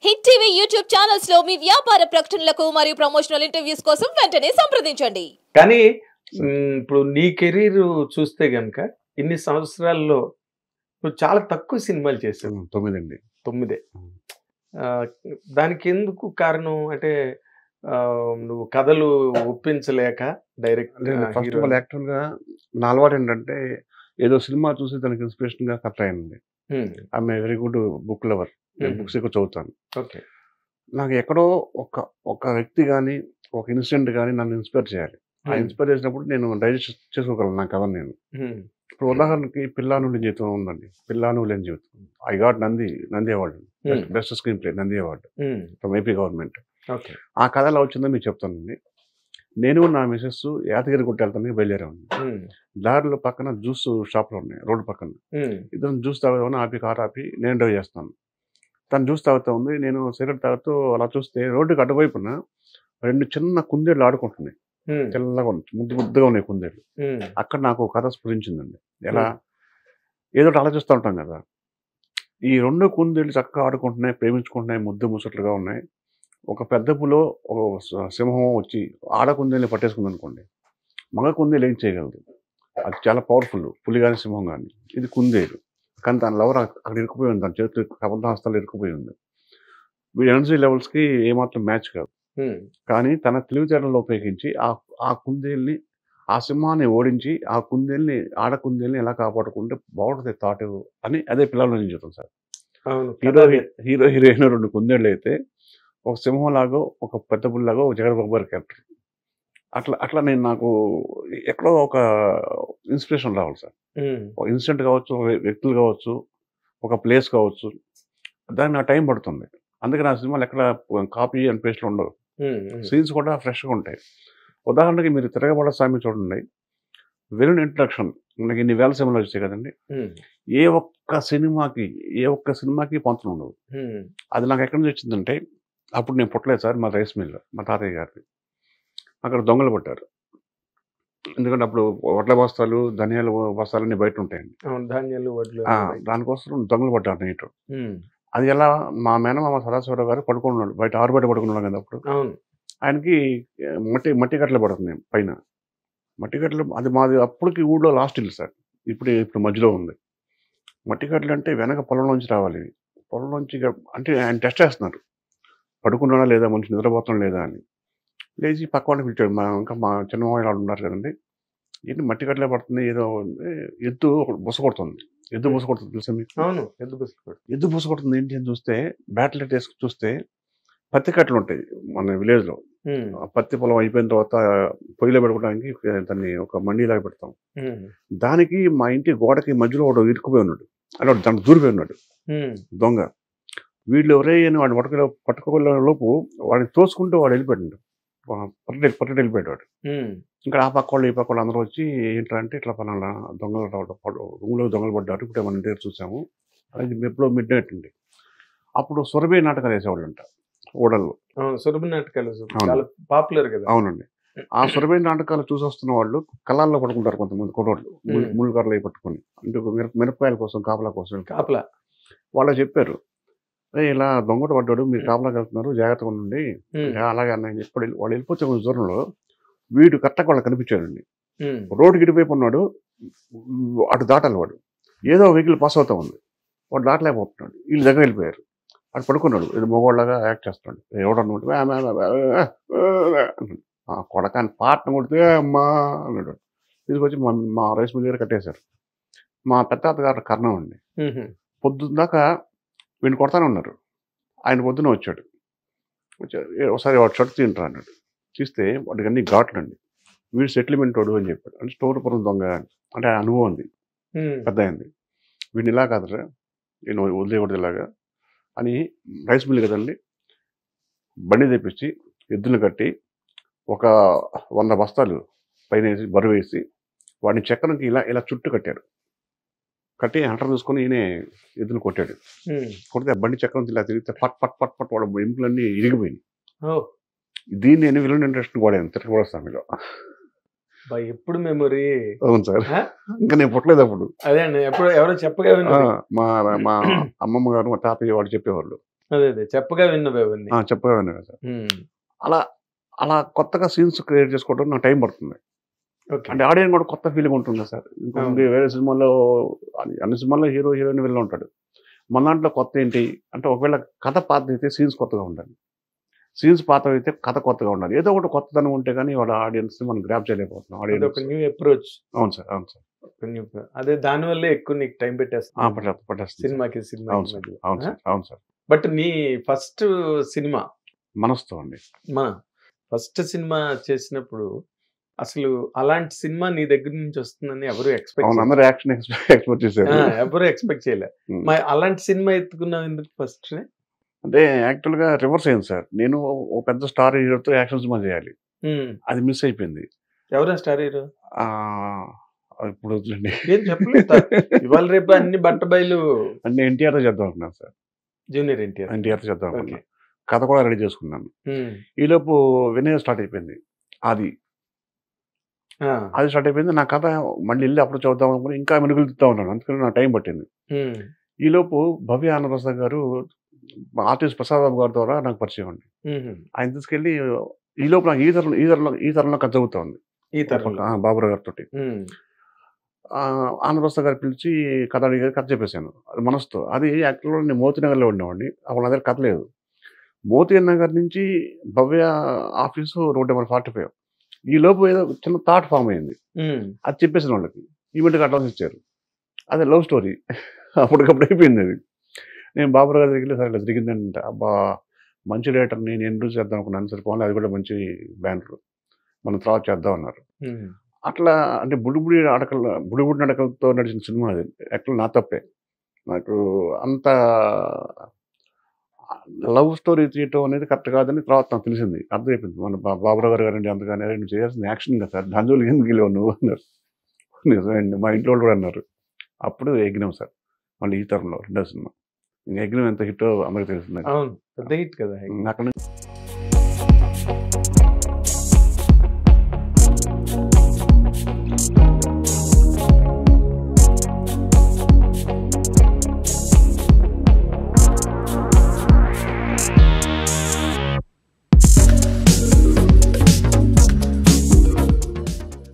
Hit TV YouTube channels లో మీ వ్యాపార ప్రకటనలకు మరియు ప్రమోషనల్ ఇంటర్వ్యూస్ కోసం వెంటనే సంప్రదించండి. కానీ ఇప్పుడు నీ కెరీర్ చూస్తే గనుక ఇన్ని సంవత్సరాల్లో నువ్వు చాలా తక్కువ సినిమాలు చేసావు. 9 అండి. 9. దానికి ఎందుకు కారణం అంటే నువ్వు కథలు ఒప్పించలేక డైరెక్ట్ ఫస్ట్ ఆఫ్ ఆల్ యాక్చువల్గా నా అలవాటు ఏంటంటే ఏదో సినిమా చూసి దానికి ఇన్స్పిరేషన్ గా కథ అయింది. I'm very good book lover. Books ఎక్కువ చదువుతాను. ఓకే. నాకు ఎక్కడో ఒక వ్యక్తి కానీ ఒక ఇన్సిడెంట్ కానీ నన్ను ఇన్స్పైర్ చేయాలి. ఆ ఇన్స్పైర్ చేసినప్పుడు నేను డైజెస్ట్ చేసుకోగలను నా కథ. నేను ఇప్పుడు ఉదాహరణకి పిల్లాను లేని జీవితం ఉందండి. పిల్లాను లేని జీవితం I got Nandi award, best screen play Nandi award from AP government. ఆ కథ ఎలా వచ్చిందో మీకు చెప్తానండి. నేను నా మిసెస్ యాదగిరి గుట్ట వెళ్తాను, బయలుదేరాను. దారిలో పక్కన జ్యూస్ షాప్లు ఉన్నాయి రోడ్డు పక్కన. ఇద్దరు జ్యూస్ తాగుదామని ఆపి కారు ఆపి నేను డ్రైవ్ చేస్తాను. తను జ్యూస్ తాగుతూ ఉంది, నేను సిగరెట్ తాగుతూ అలా చూస్తే రోడ్డుకి అటువైపున 2 చిన్న కుందేళ్ళు ఆడుకుంటున్నాయి. తెల్లగా ముద్దుగా ఉన్నాయి కుందేళ్ళు. అక్కడ నాకు కథ స్ఫురించిందండి. ఎలా ఏదో ఆలోచిస్తూ ఉంటాం కదా, ఈ 2 కుందేళ్ళు చక్కగా ఆడుకుంటున్నాయి, ప్రేమించుకుంటున్నాయి, ముచ్చట్లుగా ఉన్నాయి. ఒక పెద్ద పులో ఒక సింహం వచ్చి ఆడ కుందేల్ని పట్టేసుకుంది అనుకోండి, మగ కుందేలు ఏం చేయగలదు? అది చాలా పవర్ఫుల్, పులి కానీ సింహం కానీ. ఇది కుందేలు, కానీ దాని లవర్ అక్కడ ఇరుక్కుపోయి ఉంది, దాని చేతులు కబద్ధ హస్తాలు ఇరుక్కుపోయి ఉంది. వీడి ఎనర్జీ లెవెల్స్కి ఏమాత్రం మ్యాచ్ కాదు. కానీ తన తెలివితేటలను ఉపయోగించి ఆ కుందేల్ని, ఆ సింహాన్ని ఓడించి ఆ కుందేల్ని, ఆడ కుందేల్ని ఎలా కాపాడుకుంటే బాగుంటుంది థాట్ అని అదే పిల్లల నుంచి చెప్తాం సార్. హీరోయిన్ 2 కుందేళ్ళు అయితే ఒక సింహం లాగో ఒక పెద్ద పుల్లాగో ఒక జగన్బాబు గారి క్యారెక్టర్. అట్లా నేను నాకు ఎక్కడో ఒక ఇన్స్పిరేషన్ రావాలి సార్. ఒక ఇన్సిడెంట్ కావచ్చు, వ్యక్తులు కావచ్చు, ఒక ప్లేస్ కావచ్చు, దానికి నా టైం పడుతుంది. అందుకే నా సినిమాలు ఎక్కడ కాపీ అండ్ పేస్ట్లు ఉండవు. సీన్స్ కూడా ఫ్రెష్గా ఉంటాయి. ఉదాహరణకి మీరు తిరగబడ స్వామి చూడండి, విలన్ ఇంట్రడక్షన్ మనకి ఇన్ని వేల సినిమాలు వచ్చాయి కదండి. ఏ ఒక్క సినిమాకి పంతం ఉండదు. అది నాకు ఎక్కడి నుంచి వచ్చిందంటే, అప్పుడు నేను పుట్టలేదు సార్, మా రైస్ మిల్ మా తాతయ్య గారిది. అక్కడ దొంగలు పట్టారు. ఎందుకంటే అప్పుడు వడ్ల బస్తాలు, ధనియాల బస్తాలన్నీ బయట ఉంటాయండి. దానికోసం దొంగలు పడ్డారు నైట్. అది ఎలా, మా మేనమామ సదాశివరావు గారు పడుకున్నాడు బయట, ఆరుబయట పడుకున్నాడు కదా అప్పుడు. ఆయనకి మట్టి కట్టలు పడుతుంది పైన. మట్టి కట్టలు అది మాది అప్పటికి ఊళ్ళో లాస్ట్ ఇల్లు సార్. ఇప్పుడు మధ్యలో ఉంది. మట్టి కట్టలు అంటే వెనక పొలంలోంచి రావాలి. పొలంలోంచి అంటే ఆయన టెస్ట్ చేస్తున్నారు, పడుకున్నాడా లేదా, మనిషి నిద్రపోతాం లేదా అని. లేచి పక్క వాళ్ళని పిలిచాడు. ఇంకా మా చిన్నమామయ్య వాళ్ళు ఉన్నారు కదండి. ఏంటి మట్టి కట్టలే పడుతుంది, ఏదో ఎద్దు బుస కొడుతుంది. ఎద్దు బుస కొడుతుంది తెలుసా మీకు? ఎద్దు బుస కొడుతుంది ఏంటి అని చూస్తే, బ్యాట్లెట్ వేసుకు చూస్తే పత్తి కట్టలు ఉంటాయి మన విలేజ్లో. పత్తి పొలం అయిపోయిన తర్వాత పొయ్యిలో పెట్టుకోవడానికి దాన్ని ఒక మండీలాగా పెడతాం. దానికి మా ఇంటి గోడకి మధ్యలో ఒకడు ఇరుక్కుపోయి ఉన్నాడు, అలా దాన్ని దూరిపోయి ఉన్నాడు దొంగ. వీళ్ళు ఎవరైనా వాడిని పట్టుకోలే లోపు వాడిని తోసుకుంటూ వాడు వెళ్ళిపోయాడు, పట్టెడు వెళ్ళిపోయాడు వాడు. ఇంకా ఆ పక్క వాళ్ళు ఈ పక్క వాళ్ళు అందరూ వచ్చి ఏంటంటే ఇట్లా పలానా దొంగలు రూమ్లో దొంగలు పడ్డారు, ఇప్పుడు మన ఇంటి చూసాము. అది ఎప్పుడో మిడ్ నైట్ అండి. అప్పుడు సురభి నాటకాలు వేసేవాళ్ళు అంట ఊడల్లో. సురభి నాటకాలు పాపులర్ కదా. అవునండి. ఆ సురభి నాటకాలు చూసి వస్తున్న వాళ్ళు కళ్ళాల్లో పడుకుంటారు కొంతమంది కుర్రోళ్ళు, ముళ్ళు కర్రలు అవి పట్టుకొని, అంటే మిరపకాయల కోసం కాపలా కోసం. వాళ్ళు చెప్పారు, ఇలా దొంగట పడ్డాడు, మీరు కాపలాకి వెళ్తున్నారు, జాగ్రత్తగా ఉండండి. అలాగే అన్న చెప్పి వాళ్ళు వెళ్ళిపోతే కొంచెం దూరంలో వీడు కరెక్ట్గా వాళ్ళు కనిపించాడండి. రోడ్డుకి ఇటువైపు ఉన్నాడు, అటు దాటాలి వాడు. ఏదో వెహికల్ పాస్ అవుతా ఉంది, వాడు దాటలేకపోతున్నాడు. వీళ్ళు దగ్గర వెళ్ళిపోయారు. అటు పడుకున్నాడు, ఇది మగవాళ్ళగా యాక్ట్ చేస్తున్నాడు. ఎవడన్నమాట కొడకాన్ని పాటను కొడితే అమ్మా అన్నాడు. తీసుకొచ్చి మా రైస్ మిల్ దగ్గర కట్టేశారు. మా పెద్ద గారు కర్ణం అండి. పొద్దున్న దాకా వీడిని కొడతానే ఉన్నారు. ఆయన పొద్దున వచ్చాడు. ఒకసారి వాడు షర్ట్ తింటారు అన్నాడు. తీస్తే వాడికి అన్ని ఘాట్లు అండి. వీడు సెటిల్మెంట్ వాడు అని చెప్పాడు. అంటే స్టోర్పురం దొంగ అంటే అనుభవం ఉంది, పెద్ద అయింది. వీడిని ఇలా కాదురా, నేను వదిలేకూడదు ఇలాగా అని రైస్ మిల్ కదండి, బండి తెప్పించి ఎద్దులు కట్టి ఒక 100 బస్తాలు పైన వేసి బరువు వేసి వాడిని చక్రంకి ఇలా చుట్టూ కట్టారు. కట్టి హంటర్ తీసుకొని ఈయన ఎద్దులు కొట్టాడు. కొడితే బండి చక్రం ఇలా తిరిగితే పట్ పట్ పట్ పట్ వాడు ఎంపులన్నీ ఇరిగిపోయినాయి. దీన్ని నేను విలన్ ఇంట్రెస్ట్ వాడాను తిరగబడ స్వామిలో. ఎప్పుడు మెమొరీ. అవును సార్, ఇంకా నేను పుట్టలేదు అప్పుడు. అదే అండి, ఎప్పుడు ఎవరో చెప్పగా మా అమ్మమ్మ గారు మా తాతయ్య వాడు చెప్పేవాళ్ళు, అదే అదే చెప్పగా విన్నవి అవన్నీ. చెప్పగానే సార్. అలా అలా కొత్తగా సీన్స్ క్రియేట్ చేసుకోవడం నాకు టైం పడుతుంది. ఓకే. అంటే ఆడియన్స్ కూడా కొత్త ఫీలింగ్ ఉంటుంది సార్. ఇంకొకటి వేరే సినిమాలో అన్ని సినిమాల్లో హీరో హీరోయిన్ వెళ్ళి ఉంటాడు. మన దాంట్లో కొత్త ఏంటి అంటే ఒకవేళ కథ పాత అయితే సీన్స్ కొత్తగా ఉండాలి, సీన్స్ పాత అయితే కథ కొత్తగా ఉండాలి. ఏదో ఒకటి కొత్తదనం ఉంటే కానీ వాళ్ళ ఆడియన్స్ మనం గ్రాప్ చేయలేకపోతున్నాం. అది ఆడియన్స్ ఒక న్యూ అప్రోచ్. అవును సార్, అవును సార్. అదే దానివల్లే ఎక్కువ నీకు టైం పెట్టేస్తా పట్టేస్తుంది సినిమాకి అవును సినిమాకి సార్, మధ్యలో. అవును సార్, అవును సార్. బట్ నీ ఫస్ట్ సినిమా మనసుతో అండి. మన ఫస్ట్ సినిమా చేసినప్పుడు అసలు అలాంటి సినిమా నీ దగ్గర నుంచి వస్తుందని ఎవరు ఎక్స్పెక్ట్ అవును, అందరూ యాక్షన్ ఎక్స్పెక్ట్ చేశారు. ఎవరు ఎక్స్పెక్ట్ చేయలే. మరి అలాంటి సినిమా ఎత్తుకున్నావు ఎందుకు ఫస్ట్? అంటే యాక్చువల్గా రివర్స్ అయింది సార్. నేను ఒక పెద్ద స్టార్ హీరోతో యాక్షన్ సినిమా చేయాలి, అది మిస్ అయిపోయింది. ఎవరా స్టార్ హీరో? ఇప్పుడు వద్దులేండి. ఏం చెప్పలేదు ఇవాళ రేపు అన్ని బట్ట బయలు. అంటే ఎన్టీఆర్తో చేద్దాం అనుకున్నాను సార్. జూనియర్ ఎన్టీఆర్. ఎన్టీఆర్తో చేద్దాం అనుకున్నాను. కథ కూడా రెడీ చేసుకున్నాను. ఈలోపు వినయ్ స్టార్ట్ అయిపోయింది. అది స్టార్ట్ అయిపోయింది. నా కథ మళ్ళీ వెళ్ళి అప్పుడు చదువుతాం అనుకుని ఇంకా మెరుగులు తిప్పుతా ఉన్నాను. అందుకని నాకు టైం పట్టింది. ఈలోపు భవ్య ఆనందప్రసాద్ గారు ఆర్టిస్ట్ ప్రసాద్ బాబు గారి ద్వారా నాకు పరిచయం అండి. ఆయన తీసుకెళ్ళి ఈలోపు నాకు ఈ తరంలో కథ చదువుతా ఉంది బాబురావు గారితో. ఆనందప్రసాద్ గారు పిలిచి కథ అడిగారు, కథ చెప్పేశాను అది మనసుతో. అది యాక్చువల్గా నేను మోతీనగర్లో ఉండేవాడిని. అప్పుడు నా దగ్గర కథ లేదు. మోతీ నగర్ నుంచి భవ్య ఆఫీసు రోడ్ నెంబర్ 45. ఈ లోపు ఏదో చిన్న థాట్ ఫామ్ అయింది, అది చెప్పేసిన వాళ్ళకి ఈవెంట్కి అడ్వాన్స్ ఇచ్చారు. అదే లవ్ స్టోరీ అప్పటికప్పుడు అయిపోయింది. అది నేను బాబురావు గారి దగ్గర సరే ఇలా జరిగిందంటే అబ్బా మంచి డైరెక్టర్ నేను ఇంట్రడ్యూస్ చేద్దాం అనుకున్నాను. సరే పోనీ అది కూడా మంచి బ్యానర్ మనం తర్వాత చేద్దాం అన్నారు. అట్లా అంటే బుడిబుడి నడకలతో నడిచిన సినిమా అది. యాక్చువల్ నా తప్పే, నాకు అంత లవ్ స్టోరీ తీయటం అనేది కరెక్ట్ కాదని తర్వాత నాకు తెలిసింది, అర్థమైపోయింది. మన బాబురావు గారు గారండి అందుకని నువ్వు చేయాల్సింది యాక్షన్ కదా సార్, ధంజులు ఎందుకు గెలివావు నువ్వు అన్నారు. నిజమండి, మా ఇంట్లో వాళ్ళు కూడా అన్నారు. అప్పుడు యజ్ఞం సార్, మళ్ళీ ఈ తరంలో రెండో సినిమా. యజ్ఞం ఎంత హిట్టో అందరికీ తెలిసింది. అవును, పెద్ద హిట్ కదా. అక్కడ